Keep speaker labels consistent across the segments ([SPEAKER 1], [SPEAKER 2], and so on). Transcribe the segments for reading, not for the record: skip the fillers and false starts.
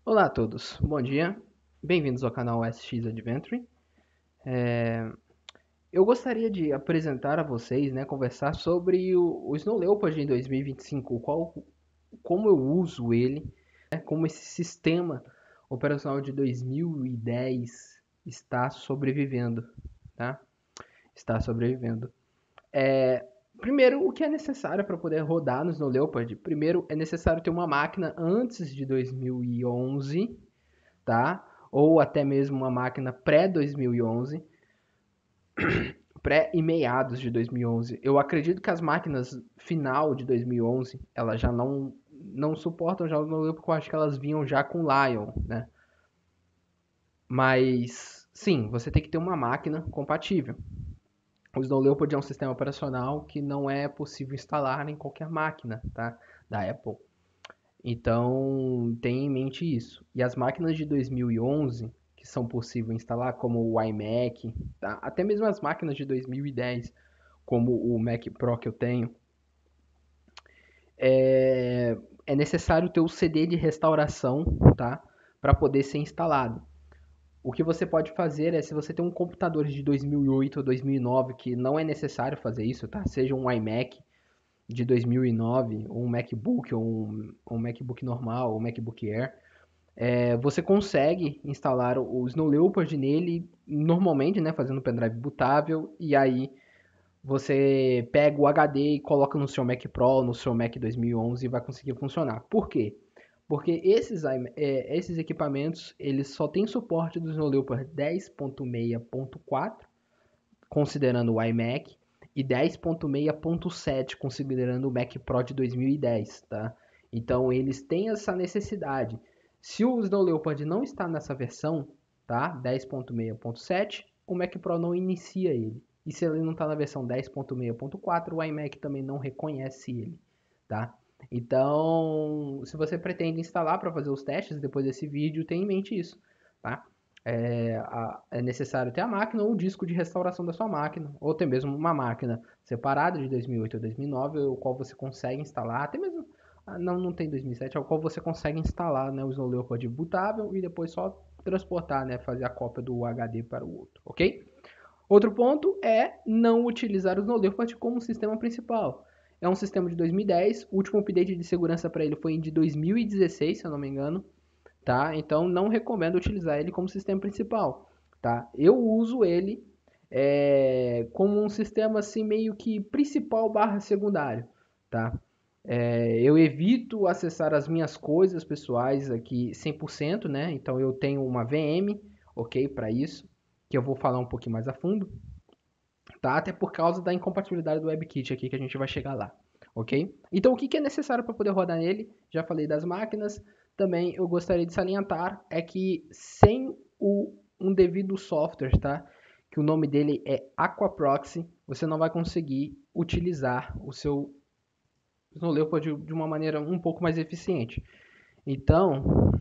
[SPEAKER 1] Olá a todos, bom dia, bem-vindos ao canal SX Adventure. Eu gostaria de apresentar a vocês, conversar sobre o Snow Leopard em 2025, como eu uso ele, como esse sistema operacional de 2010 está sobrevivendo, tá? Está sobrevivendo. Primeiro, o que é necessário para poder rodar no Snow Leopard? Primeiro, é necessário ter uma máquina antes de 2011, tá? Ou até mesmo uma máquina pré-2011, pré e meados de 2011. Eu acredito que as máquinas final de 2011, elas já não suportam já o Snow Leopard, porque eu acho que elas vinham já com Lion, né? Mas sim, você tem que ter uma máquina compatível. O Snow Leopard é um sistema operacional que não é possível instalar em qualquer máquina, tá? Da Apple. Então, tenha em mente isso. E as máquinas de 2011, que são possíveis instalar, como o iMac, tá? Até mesmo as máquinas de 2010, como o Mac Pro que eu tenho, é necessário ter o CD de restauração, tá? Para poder ser instalado. O que você pode fazer é, se você tem um computador de 2008 ou 2009, que não é necessário fazer isso, tá? Seja um iMac de 2009, ou um MacBook, ou um MacBook normal, ou um MacBook Air, você consegue instalar o Snow Leopard nele normalmente, né, fazendo pendrive bootável, e aí você pega o HD e coloca no seu Mac Pro, no seu Mac 2011 e vai conseguir funcionar. Por quê? Porque esses equipamentos eles só têm suporte do Snow Leopard 10.6.4, considerando o iMac, e 10.6.7, considerando o Mac Pro de 2010, tá? Então eles têm essa necessidade. Se o Snow Leopard não está nessa versão, tá? 10.6.7, o Mac Pro não inicia ele. E se ele não está na versão 10.6.4, o iMac também não reconhece ele, tá? Então, se você pretende instalar para fazer os testes depois desse vídeo, tenha em mente isso, tá? É necessário ter a máquina ou o disco de restauração da sua máquina, ou até mesmo uma máquina separada de 2008 ou 2009, o qual você consegue instalar, até mesmo, não tem 2007, ao qual você consegue instalar, né, o Snow Leopard bootável e depois só transportar, né, fazer a cópia do HD para o outro, ok? Outro ponto é não utilizar o Snow Leopard como sistema principal. É um sistema de 2010, o último update de segurança para ele foi de 2016, se eu não me engano, tá? Então não recomendo utilizar ele como sistema principal, tá? Eu uso ele como um sistema assim meio que principal barra secundário, tá? Eu evito acessar as minhas coisas pessoais aqui 100%, né? Então eu tenho uma VM, ok, para isso, que eu vou falar um pouquinho mais a fundo, tá? Até por causa da incompatibilidade do WebKit aqui que a gente vai chegar lá, ok? Então o que é necessário para poder rodar nele? Já falei das máquinas. Também eu gostaria de salientar é que sem um devido software, tá? Que o nome dele é Aquaproxy, você não vai conseguir utilizar o seu Snow Leopard de uma maneira um pouco mais eficiente. Então,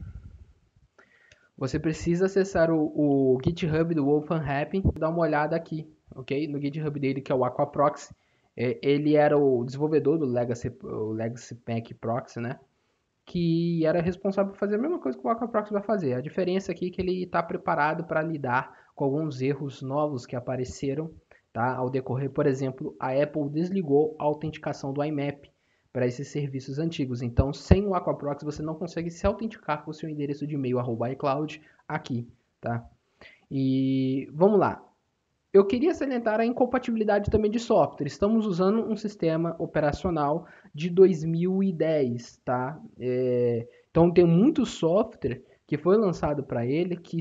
[SPEAKER 1] você precisa acessar o GitHub do Wolfgang Happy, dar uma olhada aqui, ok? No GitHub dele, que é o Aquaproxy. Ele era o desenvolvedor do Legacy Pack Proxy, né? Que era responsável por fazer a mesma coisa que o Aquaproxy vai fazer. A diferença aqui é que ele está preparado para lidar com alguns erros novos que apareceram, tá? Ao decorrer, por exemplo, a Apple desligou a autenticação do IMAP para esses serviços antigos. Então, sem o Aquaproxy, você não consegue se autenticar com o seu endereço de e-mail @iCloud aqui, tá? E vamos lá. Eu queria salientar a incompatibilidade também de software. Estamos usando um sistema operacional de 2010, tá? Então tem muito software que foi lançado para ele que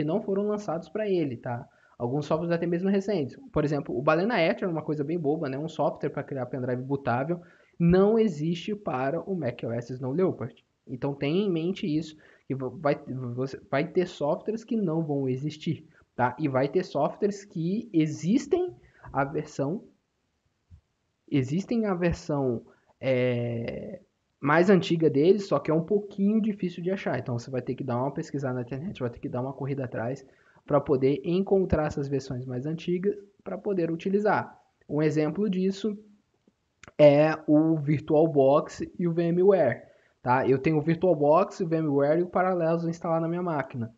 [SPEAKER 1] não foram lançados para ele, tá? Alguns softwares até mesmo recentes. Por exemplo, o Balena é uma coisa bem boba, né? Um software para criar pendrive bootável não existe para o macOS Snow Leopard. Então tenha em mente isso, que você vai ter softwares que não vão existir, tá? E vai ter softwares que existem a versão mais antiga deles, só que é um pouquinho difícil de achar. Então você vai ter que dar uma pesquisada na internet, vai ter que dar uma corrida atrás para poder encontrar essas versões mais antigas para poder utilizar. Um exemplo disso é o VirtualBox e o VMware. tá? Eu tenho o VirtualBox, o VMware e o Parallels instalar na minha máquina.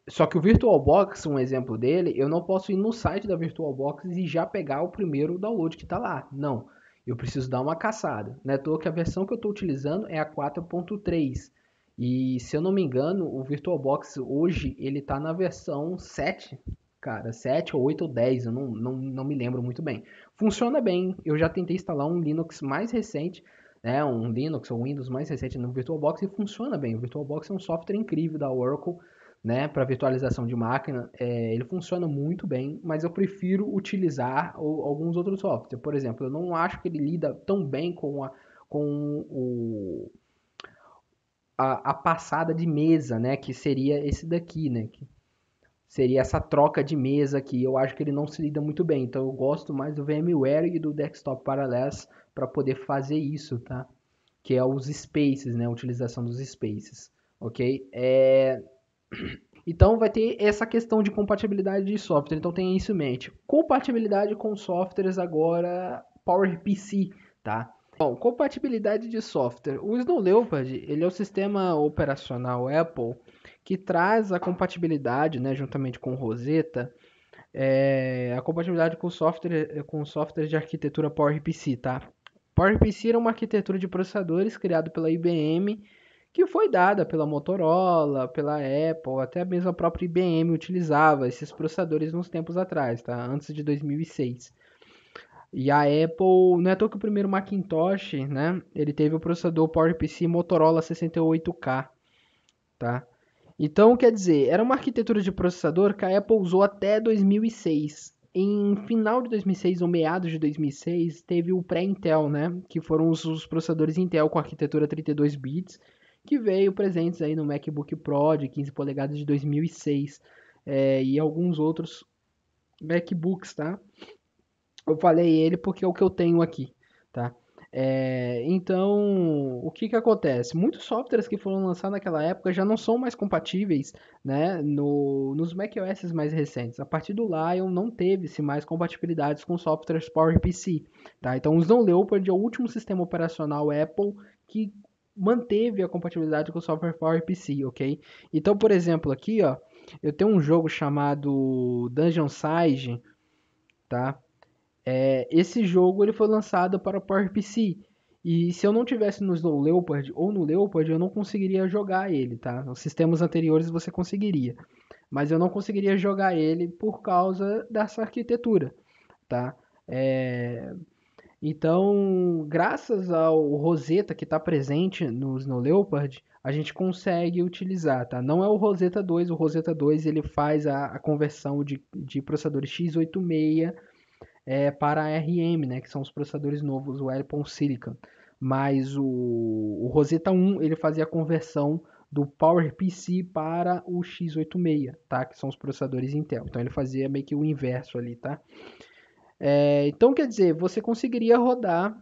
[SPEAKER 1] Só que o VirtualBox, um exemplo dele, eu não posso ir no site da VirtualBox e já pegar o primeiro download que está lá. Não, eu preciso dar uma caçada. Não é à toa que a versão que eu estou utilizando é a 4.3. E se eu não me engano, o VirtualBox hoje ele está na versão 7, cara, 7 ou 8 ou 10, eu não me lembro muito bem. Funciona bem, eu já tentei instalar um Linux mais recente, né, um Linux ou Windows mais recente no VirtualBox e funciona bem. O VirtualBox é um software incrível da Oracle, né, para virtualização de máquina, ele funciona muito bem, mas eu prefiro utilizar alguns outros softwares. Por exemplo, eu não acho que ele lida tão bem com a passada de mesa, né, que seria esse daqui, né, que seria essa troca de mesa aqui. Eu acho que ele não se lida muito bem, então eu gosto mais do VMware e do Desktop Parallels para poder fazer isso, tá? Que é os spaces, né, a utilização dos spaces, ok? Então vai ter essa questão de compatibilidade de software, então tenha isso em mente. Compatibilidade com softwares agora PowerPC, tá? Bom, compatibilidade de software. O Snow Leopard, ele é o sistema operacional Apple que traz a compatibilidade, né, juntamente com o Rosetta, a compatibilidade com software de arquitetura PowerPC, tá? PowerPC era uma arquitetura de processadores criado pela IBM que foi dada pela Motorola, pela Apple, até mesmo a própria IBM utilizava esses processadores nos tempos atrás, tá? Antes de 2006. E a Apple, não é à toa que o primeiro Macintosh, né? Ele teve o processador PowerPC Motorola 68K, tá? Então, quer dizer, era uma arquitetura de processador que a Apple usou até 2006. Em final de 2006 ou meados de 2006, teve o pré-Intel, né? Que foram os processadores Intel com arquitetura 32 bits, que veio presentes aí no MacBook Pro de 15 polegadas de 2006 e alguns outros MacBooks, tá? Eu falei ele porque é o que eu tenho aqui, tá? Então, o que que acontece? Muitos softwares que foram lançados naquela época já não são mais compatíveis, né, nos macOS mais recentes. A partir do Lion não teve-se mais compatibilidades com softwares PowerPC, tá? Então, o Snow Leopard é o último sistema operacional Apple que manteve a compatibilidade com o software PowerPC, ok? Então, por exemplo, aqui, ó, eu tenho um jogo chamado Dungeon Siege, tá? Esse jogo ele foi lançado para o PowerPC. E se eu não tivesse no Snow Leopard ou no Leopard, eu não conseguiria jogar ele, tá? Nos sistemas anteriores você conseguiria. Mas eu não conseguiria jogar ele por causa dessa arquitetura, tá? É, Então, graças ao Rosetta que está presente no Snow Leopard, a gente consegue utilizar, tá? Não é o Rosetta 2, o Rosetta 2 ele faz a conversão de processadores x86 para ARM, né, que são os processadores novos, o Apple Silicon. Mas o Rosetta 1 ele fazia a conversão do PowerPC para o x86, tá? Que são os processadores Intel. Então ele fazia meio que o inverso ali, tá? Então quer dizer, você conseguiria rodar,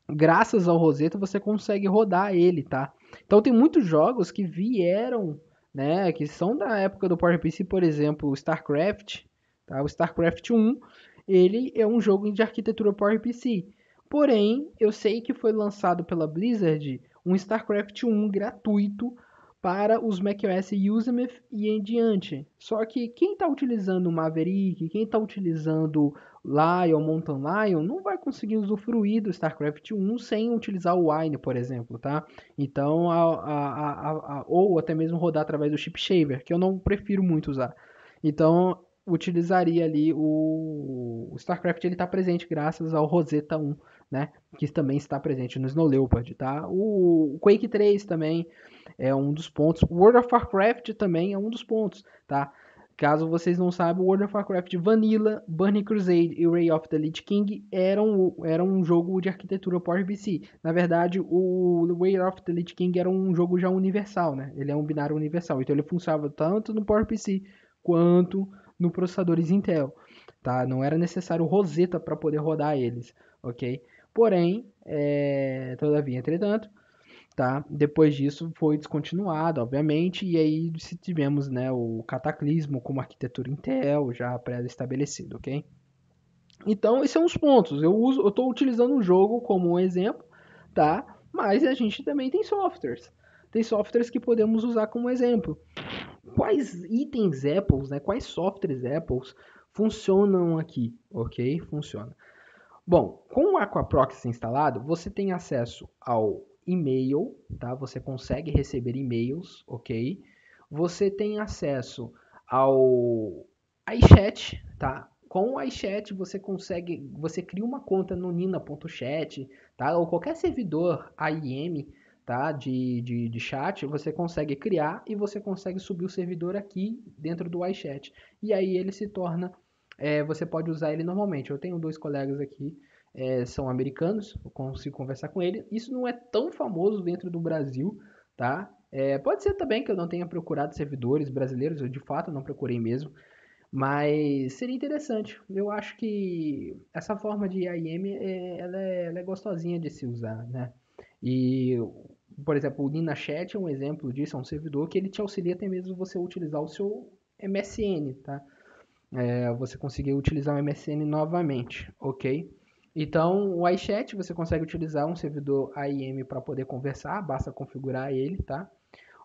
[SPEAKER 1] graças ao Rosetta, você consegue rodar ele, tá? Então tem muitos jogos que vieram, né, que são da época do PowerPC, por exemplo, o StarCraft, tá? O StarCraft 1, ele é um jogo de arquitetura PowerPC. Porém, eu sei que foi lançado pela Blizzard um StarCraft 1 gratuito para os macOS Usmith e em diante. Só que quem está utilizando o Maverick, quem está utilizando Lion, Mountain Lion, não vai conseguir usufruir do StarCraft 1 sem utilizar o Wine, por exemplo, tá? Então, ou até mesmo rodar através do Chip Shaver, que eu não prefiro muito usar. Então, utilizaria ali o StarCraft, ele está presente graças ao Rosetta 1, né? Que também está presente no Snow Leopard, tá? O Quake 3 também é um dos pontos. World of Warcraft também é um dos pontos, tá? Caso vocês não saibam, World of Warcraft Vanilla, Burning Crusade e Ray of the Lich King eram um jogo de arquitetura PowerPC. Na verdade, o Ray of the Lich King era um jogo já universal, né? Ele é um binário universal, então ele funcionava tanto no PowerPC quanto no processadores Intel, tá? Não era necessário Rosetta para poder rodar eles, ok? Porém, todavia, entretanto, tá? Depois disso foi descontinuado, obviamente, e aí tivemos, né, o Cataclismo como arquitetura Intel já pré-estabelecido, ok? Então, esses são os pontos. Eu estou utilizando o jogo como um exemplo, tá? mas a gente também tem softwares. Tem softwares que podemos usar como exemplo. Quais itens Apple, né, quais softwares Apple funcionam aqui, ok? Funciona. Bom, com o Aquaproxy instalado, você tem acesso ao e-mail, tá? Você consegue receber e-mails, ok? Você tem acesso ao iChat, tá? Com o iChat você cria uma conta no nina.chat, tá? Ou qualquer servidor AIM, tá? De chat, você consegue criar e você consegue subir o servidor aqui dentro do iChat. E aí ele se torna você pode usar ele normalmente. Eu tenho dois colegas aqui, são americanos, eu consigo conversar com ele. Isso não é tão famoso dentro do Brasil, tá? Pode ser também que eu não tenha procurado servidores brasileiros, eu de fato não procurei mesmo, mas seria interessante. Eu acho que essa forma de IAM ela é gostosinha de se usar, né? E, por exemplo, o NinaChat é um exemplo disso, é um servidor que ele te auxilia até mesmo você utilizar o seu MSN, tá? Você conseguir utilizar o MSN novamente, ok? Então, o iChat você consegue utilizar um servidor AIM para poder conversar, basta configurar ele, tá?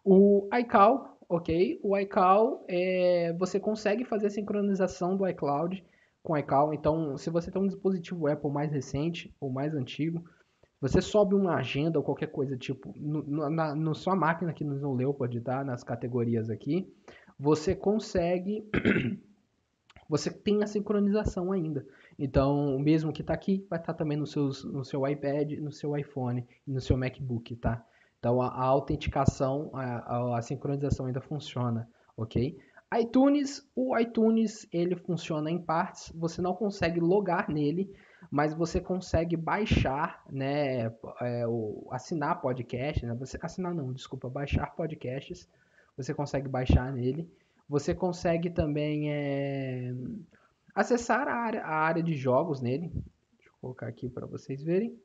[SPEAKER 1] O iCal, ok? O iCal, você consegue fazer a sincronização do iCloud com o iCal. Então, se você tem um dispositivo Apple mais recente ou mais antigo, você sobe uma agenda ou qualquer coisa, tipo, na sua máquina aqui no Snow Leopard, tá? Nas categorias aqui, você consegue você tem a sincronização ainda. Então, o mesmo que está aqui, vai estar também no seu iPad, no seu iPhone e no seu MacBook, tá? Então, a autenticação, a sincronização ainda funciona, ok? O iTunes, ele funciona em partes, você não consegue logar nele, mas você consegue baixar, né, assinar podcast, né? Assinar não, desculpa, baixar podcasts, você consegue baixar nele. Você consegue também acessar a área de jogos nele. Deixa eu colocar aqui para vocês verem.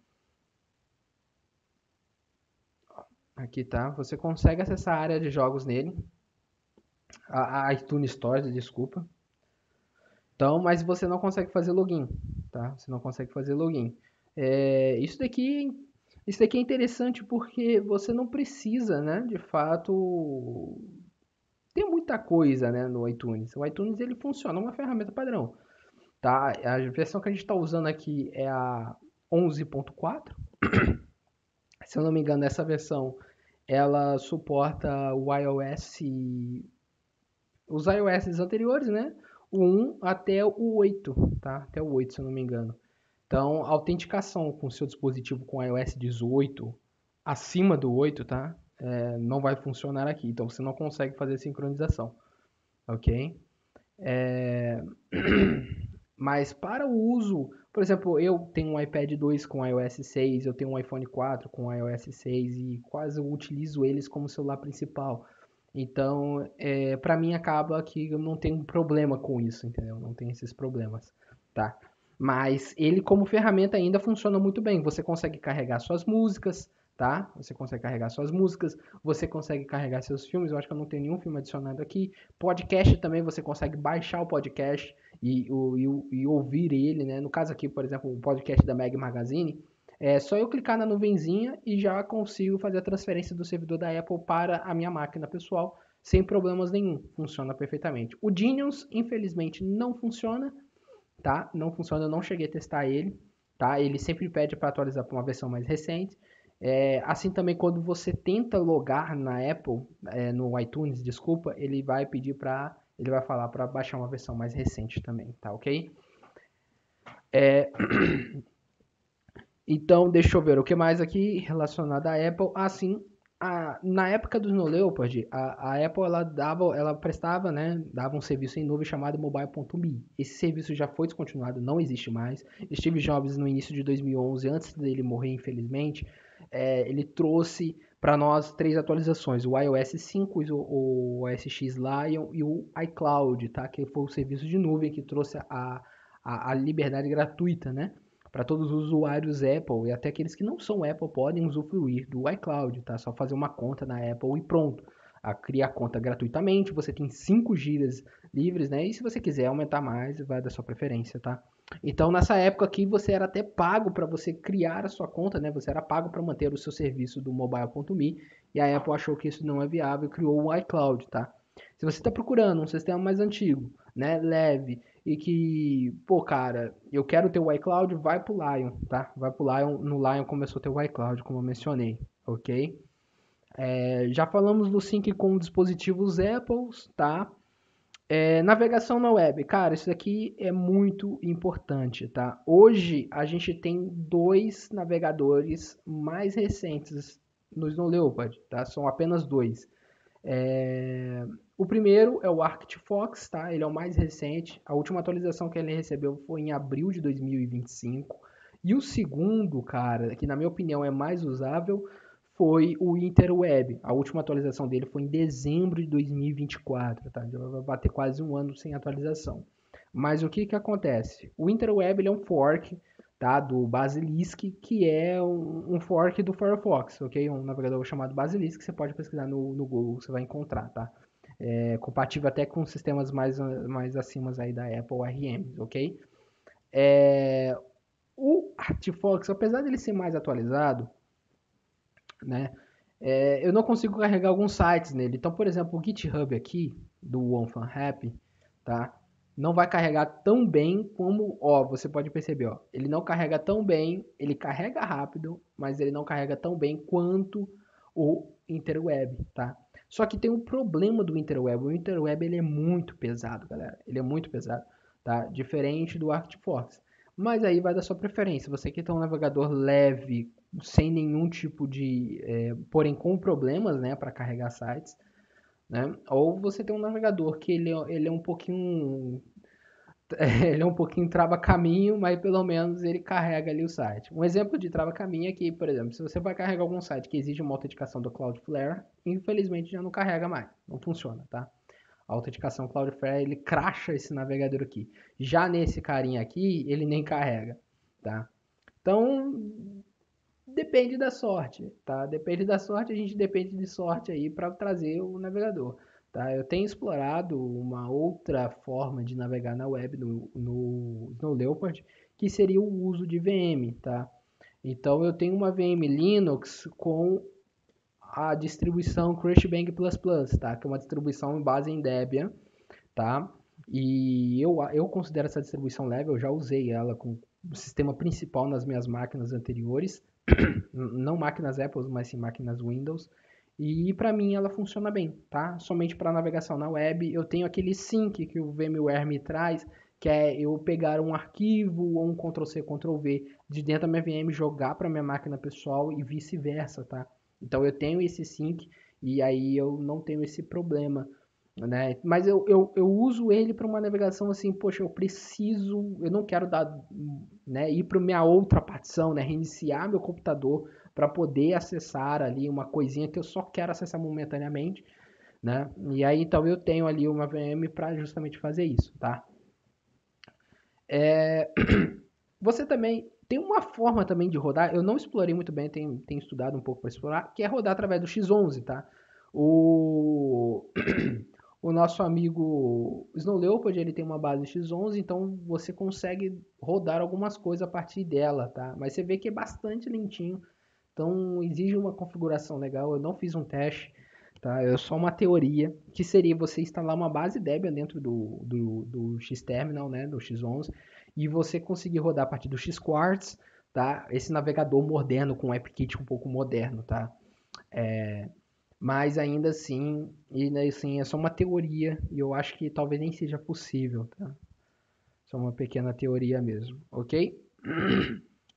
[SPEAKER 1] Aqui tá. Você consegue acessar a área de jogos nele. A iTunes Store, desculpa. Então, mas você não consegue fazer login, tá? Você não consegue fazer login. Isso daqui é interessante porque você não precisa, né, de fato, tem muita coisa, né, no iTunes. O iTunes ele funciona uma ferramenta padrão. Tá? A versão que a gente está usando aqui é a 11.4. Se eu não me engano, essa versão ela suporta o iOS, os iOS anteriores, né? O 1 até o 8, tá? Até o 8, se eu não me engano. Então, a autenticação com o seu dispositivo com iOS 18 acima do 8, tá? Não vai funcionar aqui. Então, você não consegue fazer sincronização, ok? É... Mas para o uso, por exemplo, eu tenho um iPad 2 com iOS 6, eu tenho um iPhone 4 com iOS 6 e quase eu utilizo eles como celular principal. Então, para mim acaba que eu não tenho problema com isso, entendeu? Não tem esses problemas, tá? Mas ele como ferramenta ainda funciona muito bem. Você consegue carregar suas músicas, tá? Você consegue carregar suas músicas, você consegue carregar seus filmes. Eu acho que eu não tenho nenhum filme adicionado aqui. Podcast também, você consegue baixar o podcast e ouvir ele, né? No caso aqui, por exemplo, o podcast da Mag Magazine, é só eu clicar na nuvenzinha e já consigo fazer a transferência do servidor da Apple para a minha máquina pessoal sem problemas nenhum. Funciona perfeitamente. O Genius, infelizmente, não funciona, tá? Não funciona, eu não cheguei a testar ele, tá? Ele sempre pede para atualizar para uma versão mais recente. Assim também quando você tenta logar na Apple, no iTunes, desculpa, ele vai falar para baixar uma versão mais recente também, tá ok? Então, deixa eu ver o que mais aqui relacionado à Apple. Assim, na época do Snow Leopard, a Apple ela prestava, né, dava um serviço em nuvem chamado Mobile.me. Esse serviço já foi descontinuado, não existe mais. Steve Jobs, no início de 2011, antes dele morrer, infelizmente, ele trouxe para nós 3 atualizações: o iOS 5, o OS X Lion e o iCloud, tá? Que foi o serviço de nuvem que trouxe a liberdade gratuita, né? Para todos os usuários Apple e até aqueles que não são Apple podem usufruir do iCloud, tá? Só fazer uma conta na Apple e pronto. Cria a conta gratuitamente, você tem 5 GB livres, né? E se você quiser aumentar mais, vai da sua preferência, tá? Então, nessa época aqui, você era até pago para você criar a sua conta, né? Você era pago para manter o seu serviço do mobile.me e a Apple achou que isso não é viável e criou o iCloud, tá? Se você está procurando um sistema mais antigo, né, leve e que, pô, cara, eu quero ter o iCloud, vai pro Lion, tá? Vai pro Lion, no Lion começou a ter o iCloud, como eu mencionei, ok? Já falamos do Sync com dispositivos Apple, tá? Navegação na web, cara, isso daqui é muito importante, tá? Hoje a gente tem dois navegadores mais recentes no Snow Leopard, tá? São apenas dois. O primeiro é o ArcticFox, tá? Ele é o mais recente. A última atualização que ele recebeu foi em abril de 2025. E o segundo, cara, que na minha opinião é mais usável, foi o Interweb. A última atualização dele foi em dezembro de 2024, tá? Já vai bater quase um ano sem atualização. Mas o que que acontece? O Interweb ele é um fork, tá, do Basilisk, que é um fork do Firefox, ok? Um navegador chamado Basilisk, você pode pesquisar no Google, você vai encontrar, tá? Compatível até com sistemas mais acima aí da Apple RM, ok? O ArcticFox, apesar dele ser mais atualizado, né, eu não consigo carregar alguns sites nele. Então, por exemplo, o GitHub aqui, do OneFunHappy, tá? Não vai carregar tão bem como, ó, você pode perceber, ó, ele não carrega tão bem, ele carrega rápido, mas ele não carrega tão bem quanto o Interweb, tá? Só que tem um problema do Interweb. O Interweb ele é muito pesado, galera. Ele é muito pesado, tá? Diferente do ArcticFox. Mas aí vai da sua preferência. Você que tem um navegador leve, sem nenhum tipo de, porém com problemas, né, para carregar sites, né? Ou você tem um navegador que ele é um pouquinho ele é um pouquinho trava-caminho, mas pelo menos ele carrega ali o site. Um exemplo de trava-caminho é que, por exemplo, se você vai carregar algum site que exige uma autenticação do Cloudflare, infelizmente já não carrega mais, não funciona, tá? A autenticação Cloudflare, ele cracha esse navegador aqui. Já nesse carinha aqui, ele nem carrega, tá? Então, depende da sorte, tá? Depende da sorte, a gente depende de sorte aí para trazer o navegador, tá? Eu tenho explorado uma outra forma de navegar na web no Leopard, que seria o uso de VM, tá? Então eu tenho uma VM Linux com a distribuição CrushBang++, tá? Que é uma distribuição em base em Debian, tá? E eu considero essa distribuição leve, eu já usei ela com o sistema principal nas minhas máquinas anteriores, não máquinas Apple, mas sim máquinas Windows. E para mim ela funciona bem, tá? Somente para navegação na web. Eu tenho aquele sync que o VMware me traz, que é eu pegar um arquivo ou um Ctrl+C, Ctrl+V de dentro da minha VM, jogar para minha máquina pessoal e vice-versa, tá? Então eu tenho esse sync e aí eu não tenho esse problema, né? Mas eu uso ele para uma navegação assim, poxa, eu não quero dar, né, ir para minha outra partição, né, reiniciar meu computador para poder acessar ali uma coisinha que eu só quero acessar momentaneamente, né? E aí então eu tenho ali uma VM para justamente fazer isso, tá? Você também tem uma forma também de rodar, eu não explorei muito bem, tenho estudado um pouco para explorar, que é rodar através do X11, tá? O o nosso amigo Snow Leopard, ele tem uma base X11, então você consegue rodar algumas coisas a partir dela, tá? Mas você vê que é bastante lentinho, então exige uma configuração legal. Eu não fiz um teste, tá? É só uma teoria, que seria você instalar uma base Debian dentro do X-Terminal, né? Do X11, e você conseguir rodar a partir do X-Quartz, tá? Esse navegador moderno com um AppKit um pouco moderno, tá? Mas ainda assim, assim, é só uma teoria e eu acho que talvez nem seja possível, tá? Só uma pequena teoria mesmo, ok?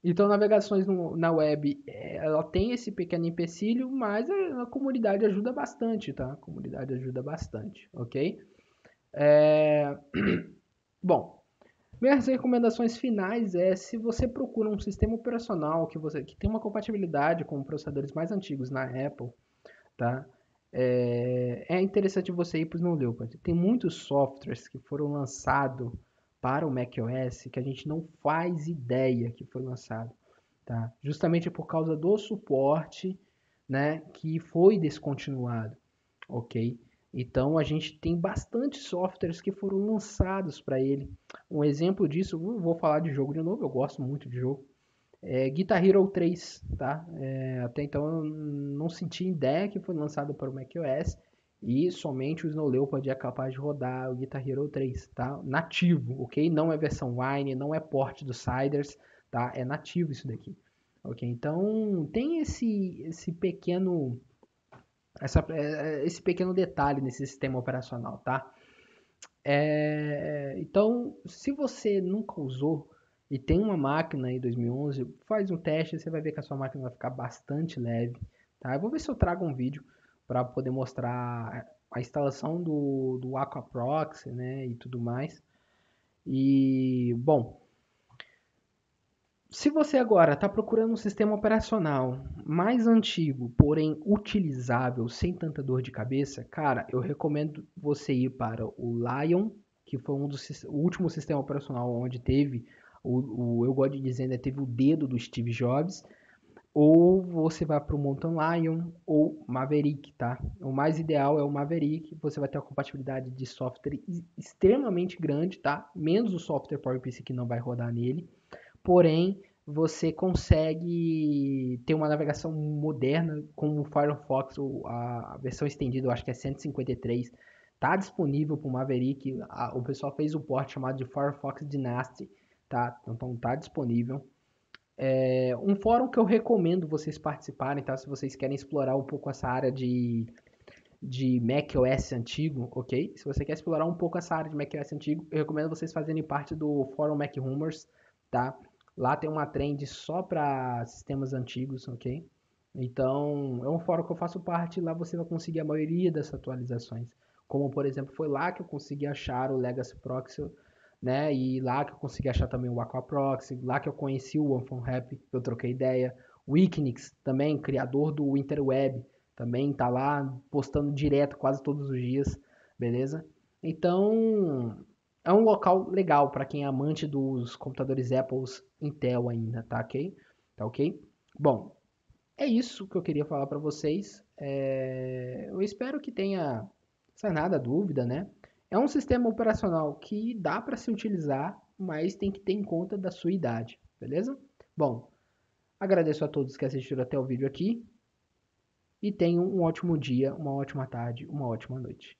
[SPEAKER 1] Então, navegações na web, ela tem esse pequeno empecilho, mas a comunidade ajuda bastante, tá? A comunidade ajuda bastante, ok? É... Bom, minhas recomendações finais é se você procura um sistema operacional que tem uma compatibilidade com processadores mais antigos na Apple, tá? É interessante você ir para o Snow Leopard. Tem muitos softwares que foram lançados para o macOS que a gente não faz ideia que foi lançado, tá? Justamente por causa do suporte, né, que foi descontinuado, ok? Então a gente tem bastante softwares que foram lançados para ele. Um exemplo disso, vou falar de jogo de novo, eu gosto muito de jogo. É Guitar Hero 3, tá? Até então eu não senti ideia que foi lançado para o macOS e somente o Snow Leopard é capaz de rodar o Guitar Hero 3, tá? Nativo, ok? Não é versão Wine, não é port do Siders, tá? É nativo isso daqui, ok? Então tem esse pequeno esse pequeno detalhe nesse sistema operacional, tá? Então, se você nunca usou e tem uma máquina aí 2011, faz um teste, você vai ver que a sua máquina vai ficar bastante leve, tá? Eu vou ver se eu trago um vídeo para poder mostrar a instalação do Aquaproxy, né, e tudo mais. E, bom, se você agora está procurando um sistema operacional mais antigo, porém utilizável, sem tanta dor de cabeça, cara, eu recomendo você ir para o Lion, que foi o último sistema operacional onde teve, eu gosto de dizer, né, teve o dedo do Steve Jobs, ou você vai para o Mountain Lion ou Maverick, tá? O mais ideal é o Maverick, você vai ter uma compatibilidade de software extremamente grande, tá? Menos o software PowerPC que não vai rodar nele, porém você consegue ter uma navegação moderna com o Firefox, a versão estendida, eu acho que é 153, tá disponível para o Maverick, o pessoal fez um port chamado de Firefox Dynasty, tá? Então tá disponível. Um fórum que eu recomendo vocês participarem, tá? Se vocês querem explorar um pouco essa área de macOS antigo, ok? Se você quer explorar um pouco essa área de macOS antigo, eu recomendo vocês fazerem parte do fórum Mac Rumors, tá? Lá tem uma trend só para sistemas antigos, ok? Então, é um fórum que eu faço parte, lá você vai conseguir a maioria das atualizações. Como, por exemplo, foi lá que eu consegui achar o Legacy Proxy, né? E lá que eu consegui achar também o Aqua Proxy, lá que eu conheci o OnePhone eu troquei ideia. O Wikinix, também, criador do Interweb, também tá lá postando direto quase todos os dias, beleza? Então, é um local legal para quem é amante dos computadores Apple Intel ainda, tá ok? Tá ok? Bom, é isso que eu queria falar para vocês. Eu espero que tenha sanado a dúvida, né? É um sistema operacional que dá para se utilizar, mas tem que ter em conta da sua idade, beleza? Bom, agradeço a todos que assistiram até o vídeo aqui e tenham um ótimo dia, uma ótima tarde, uma ótima noite.